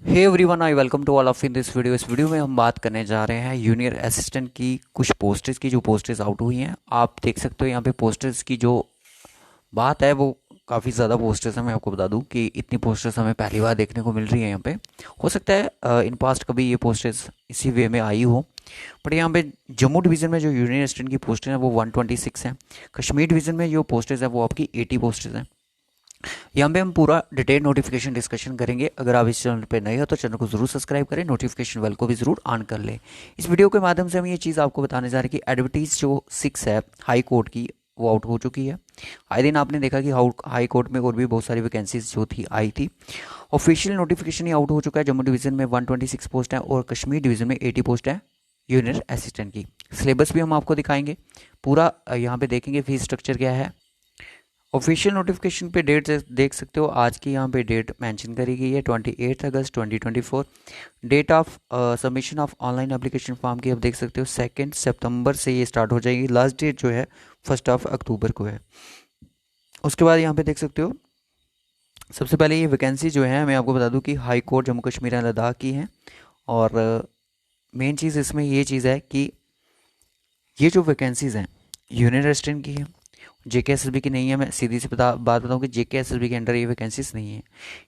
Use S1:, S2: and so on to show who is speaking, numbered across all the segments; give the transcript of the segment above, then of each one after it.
S1: Hey everyone, I welcome to all of in this video. इस video में हम बात करने जा रहे हैं जूनियर असिस्टेंट की कुछ पोस्टेज की, जो पोस्टेज आउट हुई हैं। आप देख सकते हो यहाँ पे पोस्टेज की जो बात है वो काफ़ी ज़्यादा पोस्टेज हैं। मैं आपको बता दूं कि इतनी पोस्टेज हमें पहली बार देखने को मिल रही है यहाँ पे। हो सकता है इन पास्ट कभी ये पोस्टेज इसी वे में आई हो, बट यहाँ पे जम्मू डिवीज़न में जो जूनियर असिस्टेंट की पोस्टेज हैं वो 126 हैं। कश्मीर डिवीज़न में जो पोस्टेज है वो आपकी 80 पोस्टेज हैं। यहाँ पे हम पूरा डिटेल नोटिफिकेशन डिस्कशन करेंगे। अगर आप इस चैनल पे नए हो तो चैनल को जरूर सब्सक्राइब करें, नोटिफिकेशन बेल को भी जरूर ऑन कर लें। इस वीडियो के माध्यम से हम ये चीज़ आपको बताने जा रहे हैं कि एडवर्टीज जो 6 है हाई कोर्ट की, वो आउट हो चुकी है। आए दिन आपने देखा कि हाई कोर्ट में और भी बहुत सारी वैकेंसीज जो थी आई थी। ऑफिशियल नोटिफिकेशन ही आउट हो चुका है। जम्मू डिवीज़न में 126 पोस्ट है और कश्मीर डिवीज़न में 80 पोस्ट है जूनियर असिस्टेंट की। सिलेबस भी हम आपको दिखाएंगे पूरा। यहाँ पे देखेंगे फीस स्ट्रक्चर क्या है। ऑफिशियल नोटिफिकेशन पे डेट देख सकते हो। आज की यहाँ पे डेट मेंशन करी गई है 28 अगस्त 2024। Date of submission of online application form की आप देख सकते हो 2 सितंबर से ये स्टार्ट हो जाएगी। लास्ट डेट जो है 1 अक्टूबर को है। उसके बाद यहाँ पे देख सकते हो, सबसे पहले ये वैकेंसी जो है मैं आपको बता दूँ कि high court Jammu Kashmir and Ladakh की है। और मेन चीज़ इसमें ये चीज़ है कि ये जो वैकेंसीज़ हैं यूनियन रेजिडेंट की है, जेकेएसएसबी की नहीं है। मैं सीधी सी बात बताऊँ कि जेकेएसएसबी के अंडर ये वैकेंसीज नहीं है,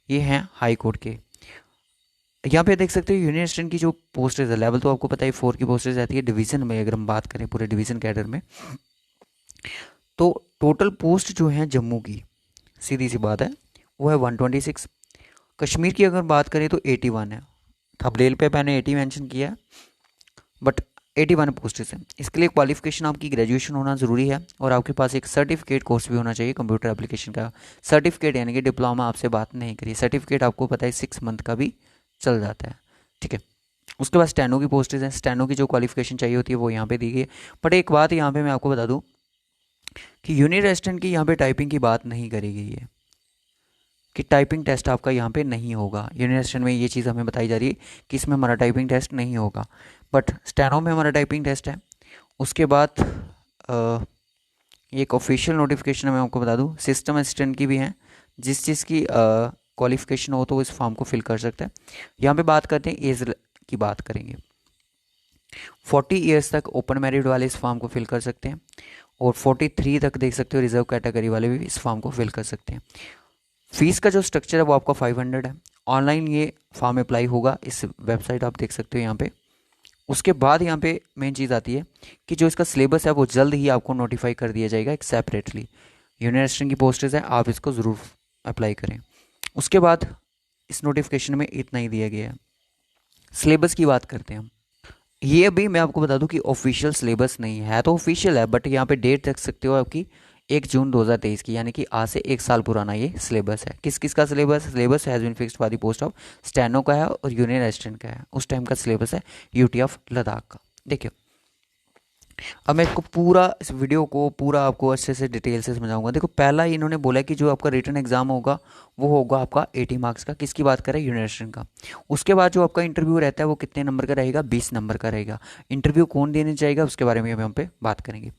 S1: ये हैं हाई कोर्ट के। यहाँ पे देख सकते हो यूनियन असिस्टेंट की जो पोस्टेज है, लेवल तो आपको पता है 4 की पोस्टेज रहती है। डिवीज़न में अगर हम बात करें पूरे डिवीज़न कैडर में, तो टोटल पोस्ट जो है जम्मू की, सीधी सी बात है, वो है 126। कश्मीर की अगर बात करें तो 81 है। थंबनेल पे मैंने 80 मेंशन किया है, बट 81 पोस्टेज हैं। इसके लिए क्वालिफिकेशन आपकी ग्रेजुएशन होना ज़रूरी है और आपके पास एक सर्टिफिकेट कोर्स भी होना चाहिए कंप्यूटर एप्लीकेशन का। सर्टिफिकेट यानी कि डिप्लोमा आपसे बात नहीं करी, सर्टिफिकेट आपको पता है 6 मंथ का भी चल जाता है, ठीक है। उसके बाद स्टेनो की पोस्टेज हैं। स्टेनो की जो क्वालिफिकेशन चाहिए होती है वो यहाँ पे दी गई है। बट एक बात यहाँ पे मैं आपको बता दूँ कि यूनियन रेजिडेंट की यहाँ पे टाइपिंग की बात नहीं करी गई है, कि टाइपिंग टेस्ट आपका यहाँ पे नहीं होगा। यूनिवर्सिटी में ये चीज़ हमें बताई जा रही है कि इसमें हमारा टाइपिंग टेस्ट नहीं होगा, बट स्टेनो में हमारा टाइपिंग टेस्ट है। उसके बाद एक ऑफिशियल नोटिफिकेशन है, मैं आपको बता दूँ सिस्टम असिस्टेंट की भी है। जिस चीज़ की क्वालिफिकेशन हो तो वो इस फॉर्म को फिल कर सकता है। यहाँ पे बात करते हैं एज की, बात करेंगे 40 ईयर्स तक ओपन मेरिट वाले इस फॉर्म को फिल कर सकते हैं और 43 तक देख सकते हो रिजर्व कैटेगरी वाले भी इस फॉर्म को फिल कर सकते हैं। फीस का जो स्ट्रक्चर है वो आपका 500 है। ऑनलाइन ये फॉर्म अप्लाई होगा, इस वेबसाइट आप देख सकते हो यहाँ पे। उसके बाद यहाँ पे मेन चीज़ आती है कि जो इसका सिलेबस है वो जल्द ही आपको नोटिफाई कर दिया जाएगा एक सेपरेटली। यूनिवर्सिटी की पोस्टेज है, आप इसको ज़रूर अप्लाई करें। उसके बाद इस नोटिफिकेशन में इतना ही दिया गया है। सिलेबस की बात करते हैं हम। ये अभी मैं आपको बता दूं कि ऑफिशियल सिलेबस नहीं है, तो ऑफिशियल है, बट यहाँ पे डेट देख सकते हो आपकी 1 जून 2023 की, यानी कि आज से 1 साल पुराना ये सिलेबस है। किस किस का syllabus has been fixed for the post of steno का है और यूनियन असिस्टेंट का है। उस टाइम का सिलेबस है यूटी ऑफ लद्दाख का। देखियो, अब मैं इसको पूरा, इस वीडियो को पूरा आपको अच्छे से डिटेल से समझाऊंगा। देखो, पहला इन्होंने बोला कि जो आपका रिटन एग्जाम होगा वो होगा आपका 80 मार्क्स का। किसकी बात करें? यूनिवर्सिटी का। उसके बाद जो आपका इंटरव्यू रहता है वो कितने नंबर का रहेगा? 20 नंबर का रहेगा। इंटरव्यू कौन देने जाएगा उसके बारे में हम पे बात करेंगे।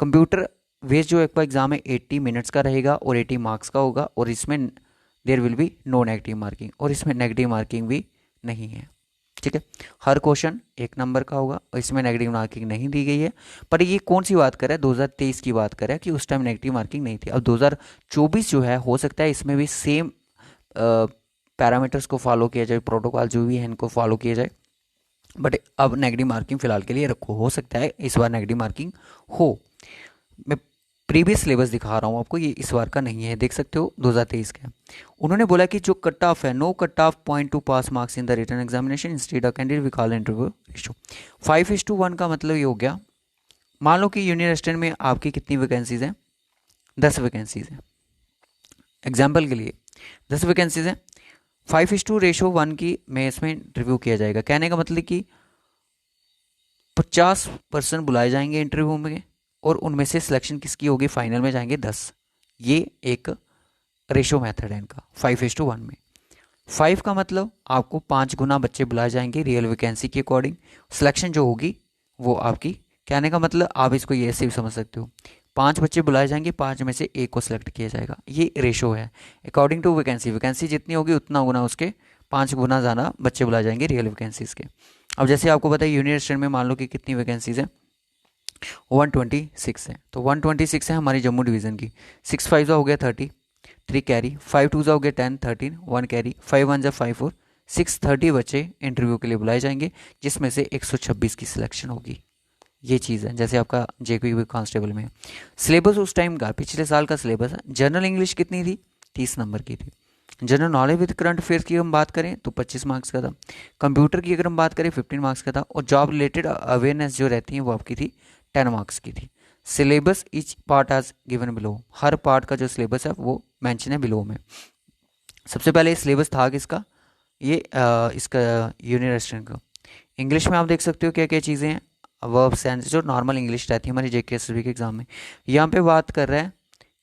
S1: कंप्यूटर बेस्ड जो आपका एग्जाम है 80 मिनट्स का रहेगा और 80 मार्क्स का होगा, और इसमें there will be no negative marking, और इसमें नेगेटिव मार्किंग भी नहीं है, ठीक है। हर क्वेश्चन 1 नंबर का होगा और इसमें नेगेटिव मार्किंग नहीं दी गई है। पर ये कौन सी बात कर रहा है? 2023 की बात कर रहा है कि उस टाइम नेगेटिव मार्किंग नहीं थी। अब 2024 जो है, हो सकता है इसमें भी सेम पैरामीटर्स को फॉलो किया जाए, प्रोटोकॉल जो भी है इनको फॉलो किया जाए, बट अब नेगेटिव मार्किंग फिलहाल के लिए रखो। हो सकता है इस बार नेगेटिव मार्किंग हो। मैं प्रीवियस सिलेबस दिखा रहा हूँ आपको, ये इस बार का नहीं है, देख सकते हो 2023 का। उन्होंने बोला कि जो कट ऑफ है, no cut off point to pass marks in the written examination instead of candidate we call interview ratio 5:1 का मतलब ये हो गया। मान लो कि यूनियन असिस्टेंट में आपकी कितनी वैकेंसीज हैं? 10 वैकेंसीज हैं। एग्जाम्पल के लिए 10 वैकेंसीज हैं, 5:1 की में इसमें इंटरव्यू किया जाएगा। कहने का मतलब कि 50% बुलाए जाएंगे इंटरव्यू में और उनमें से सिलेक्शन किसकी होगी? फाइनल में जाएंगे 10। ये एक रेशो मेथड है इनका 5:1 में। 5 का मतलब आपको 5 गुना बच्चे बुलाए जाएंगे रियल वैकेंसी के अकॉर्डिंग। सिलेक्शन जो होगी वो आपकी, कहने का मतलब आप इसको ये ऐसे भी समझ सकते हो, 5 बच्चे बुलाए जाएंगे, 5 में से 1 को सिलेक्ट किया जाएगा। ये रेशो है अकॉर्डिंग टू वैकेंसी। वैकेंसी जितनी होगी उतना गुना उसके 5 गुना ज़्यादा बच्चे बुलाए जाएंगे रियल वैकेंसीज़ के। अब जैसे आपको पता है यूनियर असिस्टेंट में मान लो कि कितनी वैकेंसीज़ हैं, 126 है। तो 126 है हमारी जम्मू डिवीज़न की। 6 5 हो गया 30, 3 कैरी, 5 2 हो गया 10 13, 1 कैरी, 5 1 5 4, 630 बच्चे इंटरव्यू के लिए बुलाए जाएंगे, जिसमें से 126 की सिलेक्शन होगी। ये चीज़ है जैसे आपका जेक्यू कांस्टेबल में। सिलेबस उस टाइम का पिछले साल का सिलेबस है। जनरल इंग्लिश कितनी थी, 30 नंबर की थी। General knowledge with current affairs की हम बात करें तो 25 मार्क्स का था। कंप्यूटर की अगर हम बात करें 15 मार्क्स का था। और जॉब रिलेटेड अवेयरनेस जो रहती है वो आपकी थी 10 मार्क्स की थी। Syllabus each part as given below, हर पार्ट का जो सिलेबस है वो मेंशन है बिलो में। सबसे पहले सिलेबस था किसका, ये इसका यूनियर असिस्टेंट का। इंग्लिश में आप देख सकते हो क्या क्या चीज़ें हैं, वर्ब सेंस जो नॉर्मल इंग्लिश रहती है हमारी जेकेएसएसबी के एग्जाम में। यहाँ पे बात कर रहा है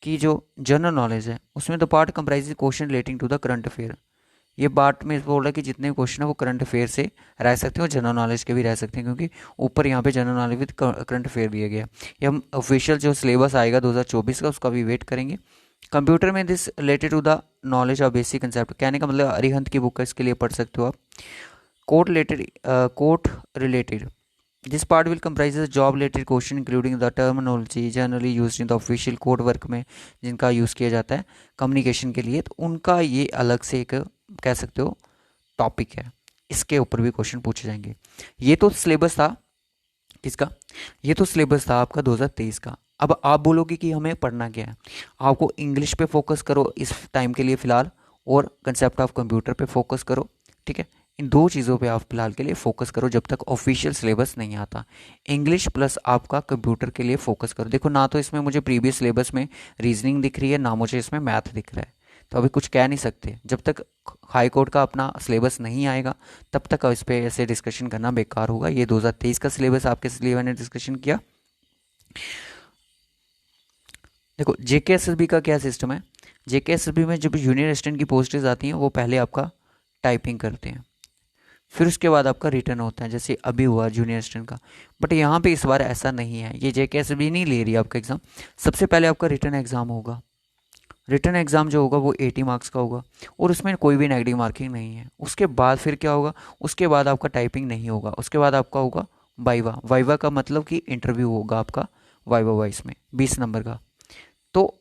S1: कि जो जनरल नॉलेज है उसमें the part comprise question relating to the current affair. ये पार्ट में बोल रहा है कि जितने क्वेश्चन है वो करंट अफेयर से रह सकते हैं और जनरल नॉलेज के भी रह सकते हैं, क्योंकि ऊपर यहाँ पे general knowledge with current affair दिया गया है। ये हम ऑफिशियल जो सिलेबस आएगा 2024 का उसका भी वेट करेंगे। कंप्यूटर में this related to the knowledge of basic concept, कहने का मतलब अरिहंत की बुक है, इसके लिए पढ़ सकते हो आप। Court related this part will comprise job related question including the terminology generally use in the official court work में जिनका यूज़ किया जाता है कम्युनिकेशन के लिए, तो उनका ये अलग से एक कह सकते हो टॉपिक है, इसके ऊपर भी क्वेश्चन पूछे जाएंगे। ये तो सिलेबस था किसका, ये तो सिलेबस था आपका 2023 का। अब आप बोलोगे कि हमें पढ़ना क्या है, आपको इंग्लिश पे फोकस करो इस टाइम के लिए फ़िलहाल, और कंसेप्ट ऑफ कंप्यूटर पे फोकस करो, ठीक है। इन दो चीज़ों पे आप फिलहाल के लिए फोकस करो जब तक ऑफिशियल सिलेबस नहीं आता। इंग्लिश प्लस आपका कंप्यूटर के लिए फोकस करो। देखो ना तो इसमें मुझे प्रीवियस सिलेबस में रीजनिंग दिख रही है, ना मुझे इसमें मैथ दिख रहा है, तो अभी कुछ कह नहीं सकते। जब तक हाई कोर्ट का अपना सिलेबस नहीं आएगा तब तक इस पर ऐसे डिस्कशन करना बेकार होगा। ये 2023 का सिलेबस आपके लिए मैंने डिस्कशन किया। देखो जेकेएसएसबी का क्या सिस्टम है, जेकेएसएसबी में जब जूनियर असिस्टेंट की पोस्टेज आती हैं वो पहले आपका टाइपिंग करते हैं, फिर उसके बाद आपका रिटर्न होता है, जैसे अभी हुआ जूनियर असिस्टेंट का। बट यहाँ पे इस बार ऐसा नहीं है, ये जेकेएसएसबी नहीं ले रही आपका एग्ज़ाम। सबसे पहले आपका रिटर्न एग्ज़ाम होगा। रिटर्न एग्ज़ाम जो होगा वो 80 मार्क्स का होगा और उसमें कोई भी नेगेटिव मार्किंग नहीं है। उसके बाद फिर क्या होगा, उसके बाद आपका टाइपिंग नहीं होगा, उसके बाद आपका होगा वाइवा। वाइवा का मतलब कि इंटरव्यू होगा आपका वाइवा वाइस में 20 नंबर का। तो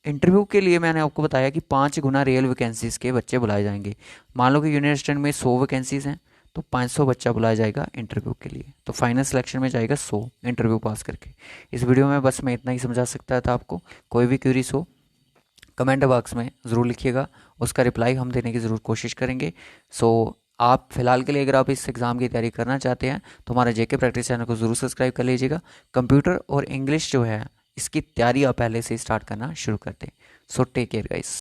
S1: इंटरव्यू के लिए मैंने आपको बताया कि 5 गुना रियल वैकेंसीज़ के बच्चे बुलाए जाएंगे। मान लो कि यूनियर असिस्टेंट में 100 वैकेंसीज़ हैं तो 500 बच्चा बुलाया जाएगा इंटरव्यू के लिए, तो फाइनल सिलेक्शन में जाएगा 100 इंटरव्यू पास करके। इस वीडियो में बस मैं इतना ही समझा सकता था आपको। कोई भी क्यूरीज हो कमेंट बॉक्स में ज़रूर लिखिएगा, उसका रिप्लाई हम देने की ज़रूर कोशिश करेंगे। आप फिलहाल के लिए अगर आप इस एग्ज़ाम की तैयारी करना चाहते हैं तो हमारे जेके प्रैक्टिस चैनल को ज़रूर सब्सक्राइब कर लीजिएगा। कंप्यूटर और इंग्लिश जो है इसकी तैयारी आप पहले से स्टार्ट करना शुरू कर दें। So take care guys.